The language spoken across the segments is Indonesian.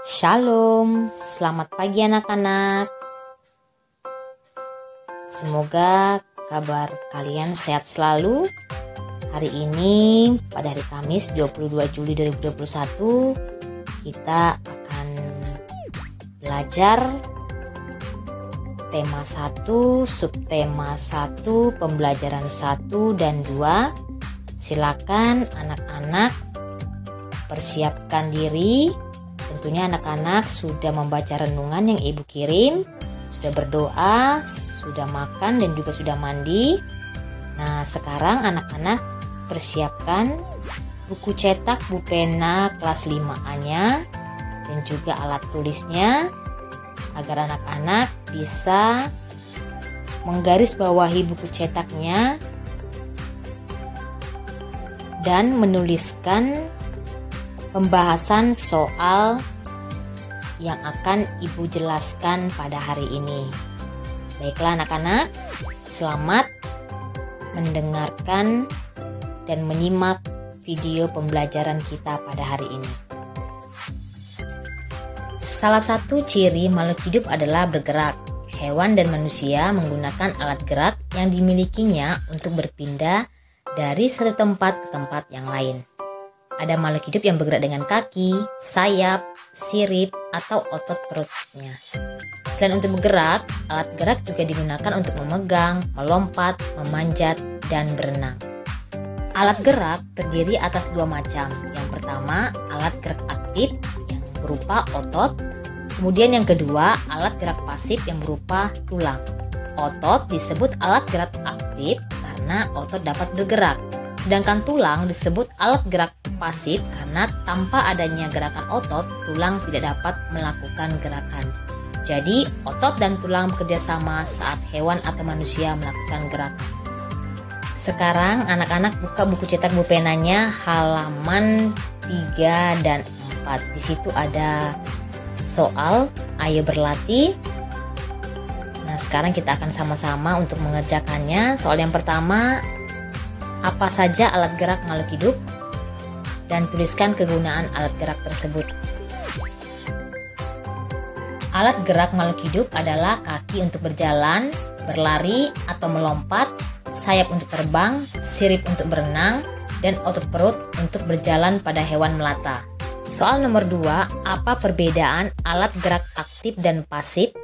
Shalom, selamat pagi anak-anak. Semoga kabar kalian sehat selalu. Hari ini pada hari Kamis 22 Juli 2021 kita akan belajar tema 1, subtema 1, pembelajaran 1 dan 2. Silakan anak-anak persiapkan diri. Tentunya anak-anak sudah membaca renungan yang ibu kirim, sudah berdoa, sudah makan dan juga sudah mandi. Nah, sekarang anak-anak persiapkan buku cetak, pulpena kelas 5A-nya dan juga alat tulisnya agar anak-anak bisa menggarisbawahi buku cetaknya dan menuliskan pembahasan soal yang akan ibu jelaskan pada hari ini. Baiklah anak-anak, selamat mendengarkan dan menyimak video pembelajaran kita pada hari ini. Salah satu ciri makhluk hidup adalah bergerak. Hewan dan manusia menggunakan alat gerak yang dimilikinya untuk berpindah dari satu tempat ke tempat yang lain. Ada makhluk hidup yang bergerak dengan kaki, sayap, sirip, atau otot perutnya. Selain untuk bergerak, alat gerak juga digunakan untuk memegang, melompat, memanjat, dan berenang. Alat gerak terdiri atas dua macam. Yang pertama, alat gerak aktif yang berupa otot. Kemudian yang kedua, alat gerak pasif yang berupa tulang. Otot disebut alat gerak aktif karena otot dapat bergerak. Sedangkan tulang disebut alat gerak pasif karena tanpa adanya gerakan otot, tulang tidak dapat melakukan gerakan. Jadi, otot dan tulang bekerja sama saat hewan atau manusia melakukan gerakan. Sekarang anak-anak buka buku cetak pulpenanya halaman 3 dan 4. Di situ ada soal, ayo berlatih. Nah, sekarang kita akan sama-sama untuk mengerjakannya. Soal yang pertama, apa saja alat gerak makhluk hidup? Dan tuliskan kegunaan alat gerak tersebut. Alat gerak makhluk hidup adalah kaki untuk berjalan, berlari atau melompat, sayap untuk terbang, sirip untuk berenang, dan otot perut untuk berjalan pada hewan melata. Soal nomor 2, apa perbedaan alat gerak aktif dan pasif?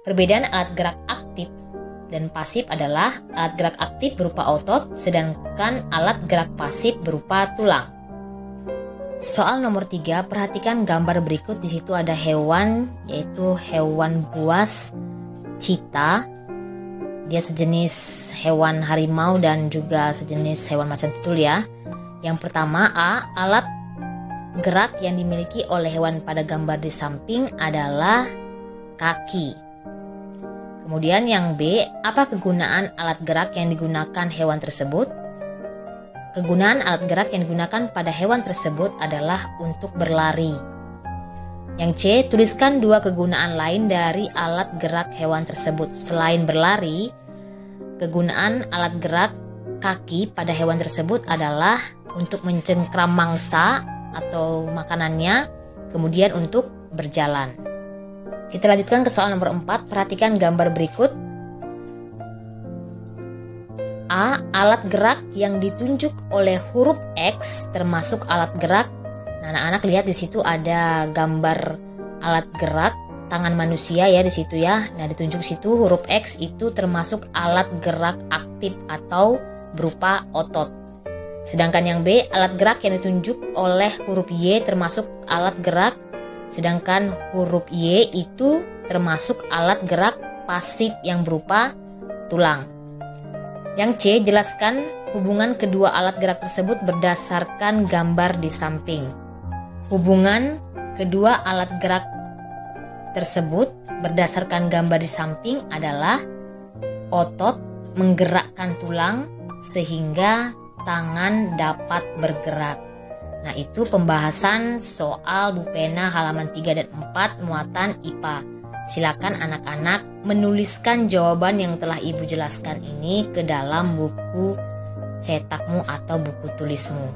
Perbedaan alat gerak aktif dan pasif adalah alat gerak aktif berupa otot, sedangkan alat gerak pasif berupa tulang. Soal nomor 3, perhatikan gambar berikut. Di situ ada hewan, yaitu hewan buas cheetah. Dia sejenis hewan harimau dan juga sejenis hewan macan tutul ya. Yang pertama, A, alat gerak yang dimiliki oleh hewan pada gambar di samping adalah kaki. Kemudian yang B, apa kegunaan alat gerak yang digunakan hewan tersebut? Kegunaan alat gerak yang digunakan pada hewan tersebut adalah untuk berlari. Yang C, tuliskan dua kegunaan lain dari alat gerak hewan tersebut. Selain berlari, kegunaan alat gerak kaki pada hewan tersebut adalah untuk mencengkram mangsa atau makanannya, kemudian untuk berjalan. Kita lanjutkan ke soal nomor 4, perhatikan gambar berikut. A, alat gerak yang ditunjuk oleh huruf X termasuk alat gerak. Nah, anak-anak lihat di situ ada gambar alat gerak tangan manusia ya di situ ya. Nah, ditunjuk situ huruf X itu termasuk alat gerak aktif atau berupa otot. Sedangkan yang B, alat gerak yang ditunjuk oleh huruf Y termasuk alat gerak. Sedangkan huruf Y itu termasuk alat gerak pasif yang berupa tulang. Yang C, jelaskan hubungan kedua alat gerak tersebut berdasarkan gambar di samping. Hubungan kedua alat gerak tersebut berdasarkan gambar di samping adalah otot menggerakkan tulang sehingga tangan dapat bergerak. Nah, itu pembahasan soal pulpena halaman 3 dan 4 muatan IPA. Silakan anak-anak menuliskan jawaban yang telah ibu jelaskan ini ke dalam buku cetakmu atau buku tulismu.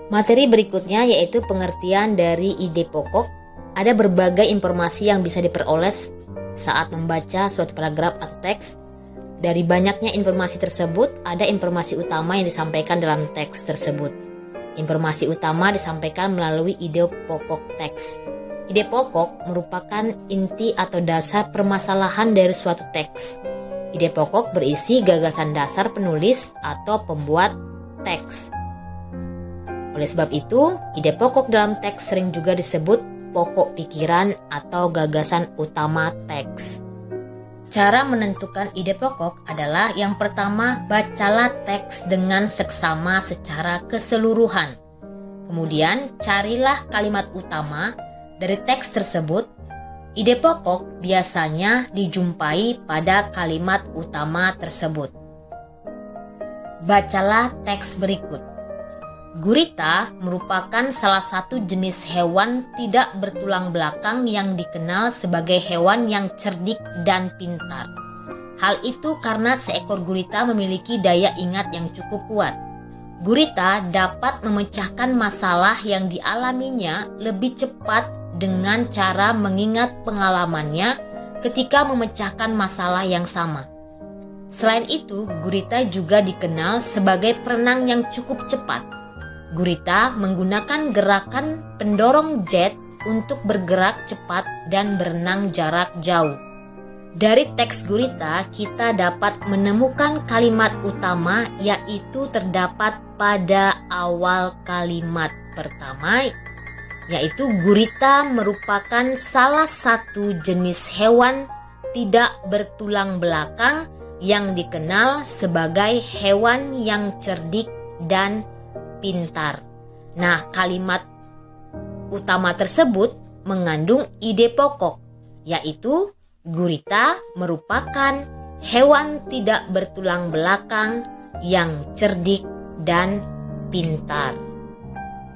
Materi berikutnya yaitu pengertian dari ide pokok. Ada berbagai informasi yang bisa diperoleh saat membaca suatu paragraf atau teks. Dari banyaknya informasi tersebut, ada informasi utama yang disampaikan dalam teks tersebut. Informasi utama disampaikan melalui ide pokok teks. Ide pokok merupakan inti atau dasar permasalahan dari suatu teks. Ide pokok berisi gagasan dasar penulis atau pembuat teks. Oleh sebab itu, ide pokok dalam teks sering juga disebut pokok pikiran atau gagasan utama teks. Cara menentukan ide pokok adalah yang pertama, bacalah teks dengan seksama secara keseluruhan. Kemudian, carilah kalimat utama dari teks tersebut. Ide pokok biasanya dijumpai pada kalimat utama tersebut. Bacalah teks berikut. Gurita merupakan salah satu jenis hewan tidak bertulang belakang yang dikenal sebagai hewan yang cerdik dan pintar. Hal itu karena seekor gurita memiliki daya ingat yang cukup kuat. Gurita dapat memecahkan masalah yang dialaminya lebih cepat dengan cara mengingat pengalamannya ketika memecahkan masalah yang sama. Selain itu, gurita juga dikenal sebagai perenang yang cukup cepat. Gurita menggunakan gerakan pendorong jet untuk bergerak cepat dan berenang jarak jauh. Dari teks gurita, kita dapat menemukan kalimat utama yaitu terdapat pada awal kalimat pertama, yaitu gurita merupakan salah satu jenis hewan tidak bertulang belakang yang dikenal sebagai hewan yang cerdik dan pintar. Nah, kalimat utama tersebut mengandung ide pokok, yaitu gurita merupakan hewan tidak bertulang belakang yang cerdik dan pintar.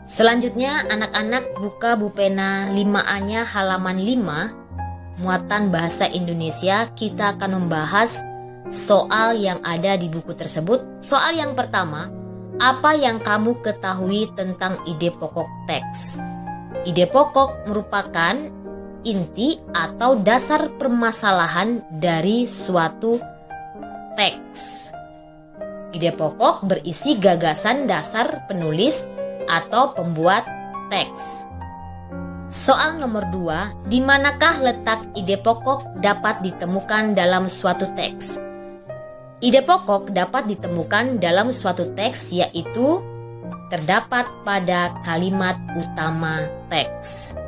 Selanjutnya, anak-anak buka Bupena 5A-nya halaman 5, muatan bahasa Indonesia. Kita akan membahas soal yang ada di buku tersebut. Soal yang pertama, apa yang kamu ketahui tentang ide pokok teks? Ide pokok merupakan inti atau dasar permasalahan dari suatu teks. Ide pokok berisi gagasan dasar penulis atau pembuat teks. Soal nomor 2, di manakah letak ide pokok dapat ditemukan dalam suatu teks? Ide pokok dapat ditemukan dalam suatu teks, yaitu terdapat pada kalimat utama teks.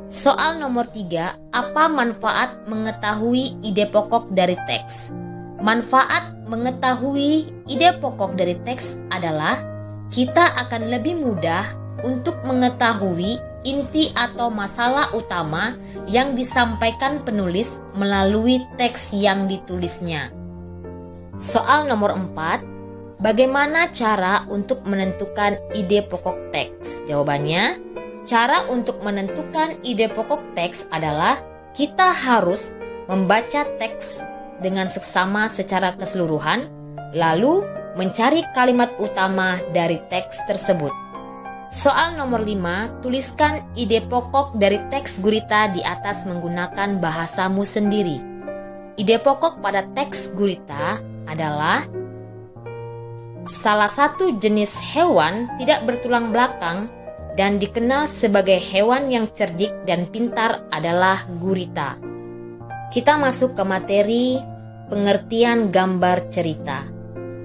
Soal nomor 3, apa manfaat mengetahui ide pokok dari teks? Manfaat mengetahui ide pokok dari teks adalah kita akan lebih mudah untuk mengetahui inti atau masalah utama yang disampaikan penulis melalui teks yang ditulisnya. Soal nomor 4, bagaimana cara untuk menentukan ide pokok teks? Jawabannya, cara untuk menentukan ide pokok teks adalah kita harus membaca teks dengan seksama secara keseluruhan, lalu mencari kalimat utama dari teks tersebut. Soal nomor 5, tuliskan ide pokok dari teks gurita di atas menggunakan bahasamu sendiri. Ide pokok pada teks gurita adalah salah satu jenis hewan tidak bertulang belakang dan dikenal sebagai hewan yang cerdik dan pintar adalah gurita. Kita masuk ke materi pengertian gambar cerita.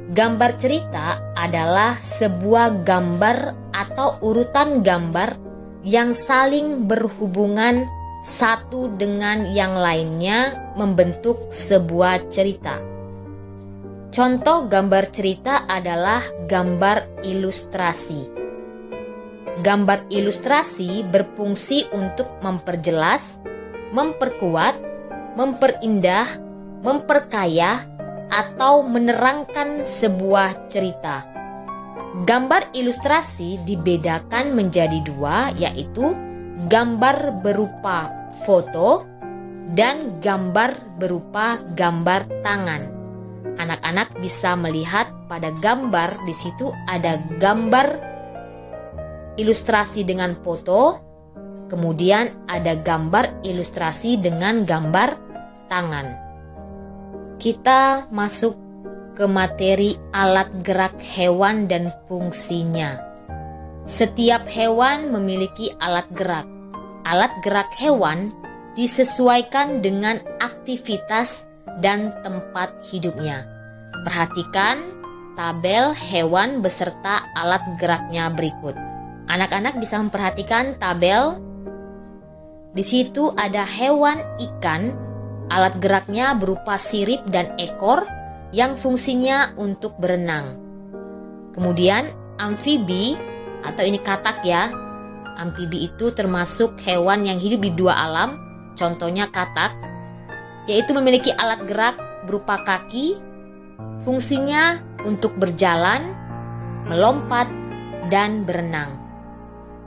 Gambar cerita adalah sebuah gambar atau urutan gambar yang saling berhubungan satu dengan yang lainnya membentuk sebuah cerita. Contoh gambar cerita adalah gambar ilustrasi. Gambar ilustrasi berfungsi untuk memperjelas, memperkuat, memperindah, memperkaya, atau menerangkan sebuah cerita. Gambar ilustrasi dibedakan menjadi dua, yaitu gambar berupa foto dan gambar berupa gambar tangan. Anak-anak bisa melihat pada gambar di situ ada gambar ilustrasi dengan foto, kemudian ada gambar ilustrasi dengan gambar tangan. Kita masuk ke materi alat gerak hewan dan fungsinya. Setiap hewan memiliki alat gerak. Alat gerak hewan disesuaikan dengan aktivitas dan tempat hidupnya. Perhatikan tabel hewan beserta alat geraknya berikut. Anak-anak bisa memperhatikan tabel. Di situ ada hewan ikan, alat geraknya berupa sirip dan ekor yang fungsinya untuk berenang. Kemudian amfibi, atau ini katak ya. Amfibi itu termasuk hewan yang hidup di dua alam, contohnya katak, yaitu memiliki alat gerak berupa kaki, fungsinya untuk berjalan, melompat, dan berenang.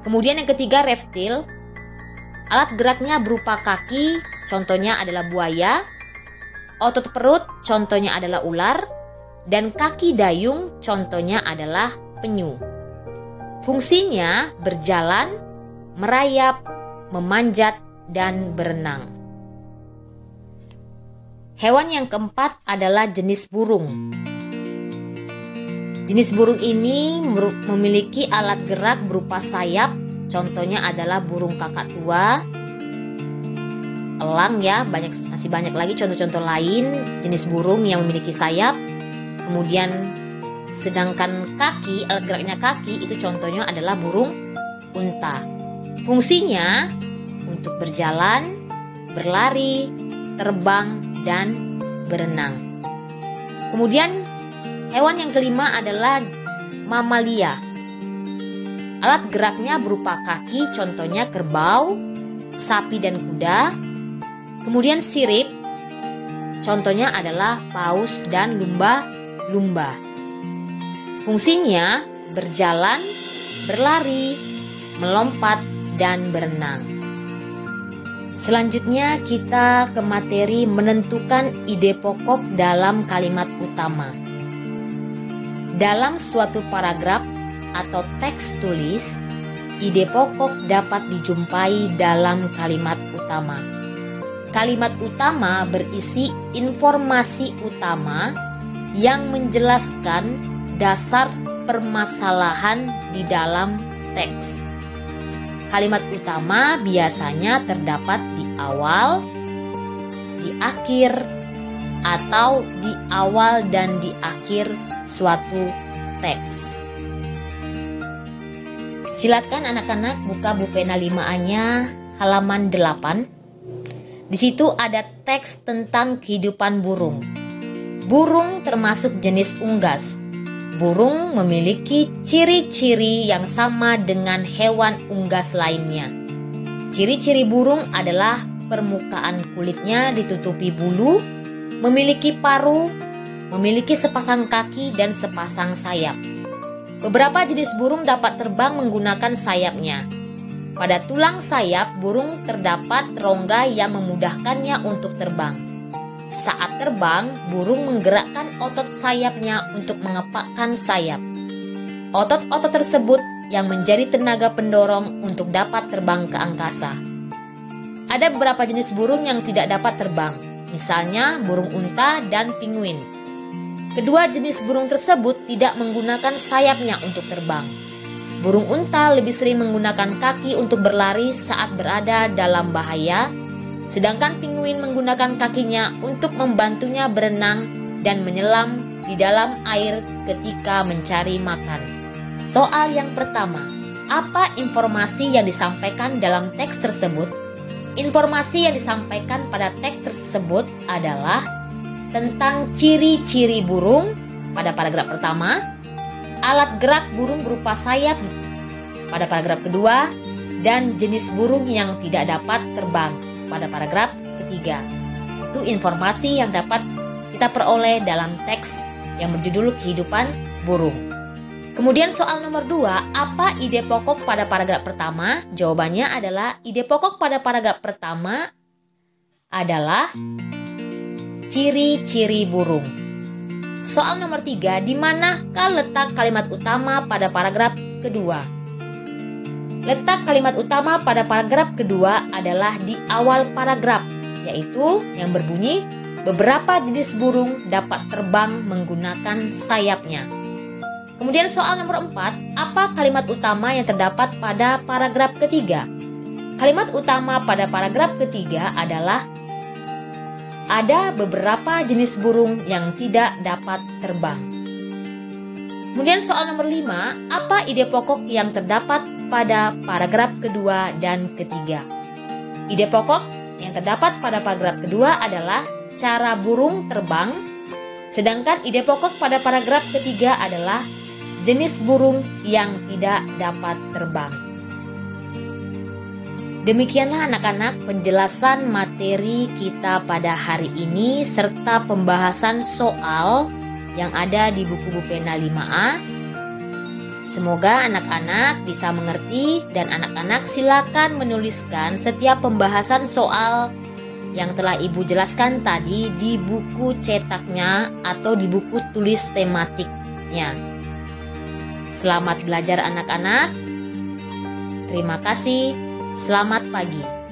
Kemudian yang ketiga reptil, alat geraknya berupa kaki, contohnya adalah buaya, otot perut, contohnya adalah ular, dan kaki dayung, contohnya adalah penyu. Fungsinya berjalan, merayap, memanjat, dan berenang. Hewan yang keempat adalah jenis burung. Jenis burung ini memiliki alat gerak berupa sayap, contohnya adalah burung kakak tua, elang ya, masih banyak lagi contoh-contoh lain jenis burung yang memiliki sayap. Kemudian sedangkan kaki, alat geraknya kaki, itu contohnya adalah burung unta. Fungsinya untuk berjalan, berlari, terbang, dan berenang. Kemudian hewan yang kelima adalah mamalia. Alat geraknya berupa kaki, contohnya kerbau, sapi dan kuda. Kemudian sirip, contohnya adalah paus dan lumba-lumba. Fungsinya berjalan, berlari, melompat, dan berenang. Selanjutnya kita ke materi menentukan ide pokok dalam kalimat utama. Dalam suatu paragraf atau teks tulis, ide pokok dapat dijumpai dalam kalimat utama. Kalimat utama berisi informasi utama yang menjelaskan dasar permasalahan di dalam teks. Kalimat utama biasanya terdapat di awal, di akhir, atau di awal dan di akhir suatu teks. Silakan anak-anak buka buku pena 5A-nya halaman 8. Di situ ada teks tentang kehidupan burung. Burung termasuk jenis unggas. Burung memiliki ciri-ciri yang sama dengan hewan unggas lainnya. Ciri-ciri burung adalah permukaan kulitnya ditutupi bulu, memiliki paruh, memiliki sepasang kaki dan sepasang sayap. Beberapa jenis burung dapat terbang menggunakan sayapnya. Pada tulang sayap burung terdapat rongga yang memudahkannya untuk terbang. Saat terbang, burung menggerakkan otot sayapnya untuk mengepakkan sayap. Otot-otot tersebut yang menjadi tenaga pendorong untuk dapat terbang ke angkasa. Ada beberapa jenis burung yang tidak dapat terbang, misalnya burung unta dan penguin. Kedua jenis burung tersebut tidak menggunakan sayapnya untuk terbang. Burung unta lebih sering menggunakan kaki untuk berlari saat berada dalam bahaya, sedangkan penguin menggunakan kakinya untuk membantunya berenang dan menyelam di dalam air ketika mencari makan. Soal yang pertama, apa informasi yang disampaikan dalam teks tersebut? Informasi yang disampaikan pada teks tersebut adalah tentang ciri-ciri burung pada paragraf pertama, alat gerak burung berupa sayap pada paragraf kedua, dan jenis burung yang tidak dapat terbang pada paragraf ketiga. Itu informasi yang dapat kita peroleh dalam teks yang berjudul Kehidupan Burung. Kemudian soal nomor 2, apa ide pokok pada paragraf pertama? Jawabannya adalah ide pokok pada paragraf pertama adalah ciri-ciri burung. Soal nomor 3, di manakah letak kalimat utama pada paragraf kedua? Letak kalimat utama pada paragraf kedua adalah di awal paragraf, yaitu yang berbunyi, beberapa jenis burung dapat terbang menggunakan sayapnya. Kemudian soal nomor 4, apa kalimat utama yang terdapat pada paragraf ketiga? Kalimat utama pada paragraf ketiga adalah ada beberapa jenis burung yang tidak dapat terbang. Kemudian soal nomor 5, apa ide pokok yang terdapat pada paragraf kedua dan ketiga? Ide pokok yang terdapat pada paragraf kedua adalah cara burung terbang, sedangkan ide pokok pada paragraf ketiga adalah jenis burung yang tidak dapat terbang. Demikianlah anak-anak penjelasan materi kita pada hari ini serta pembahasan soal yang ada di buku Bu Pena 5A. Semoga anak-anak bisa mengerti dan anak-anak silakan menuliskan setiap pembahasan soal yang telah Ibu jelaskan tadi di buku cetaknya atau di buku tulis tematiknya. Selamat belajar anak-anak. Terima kasih. Selamat pagi.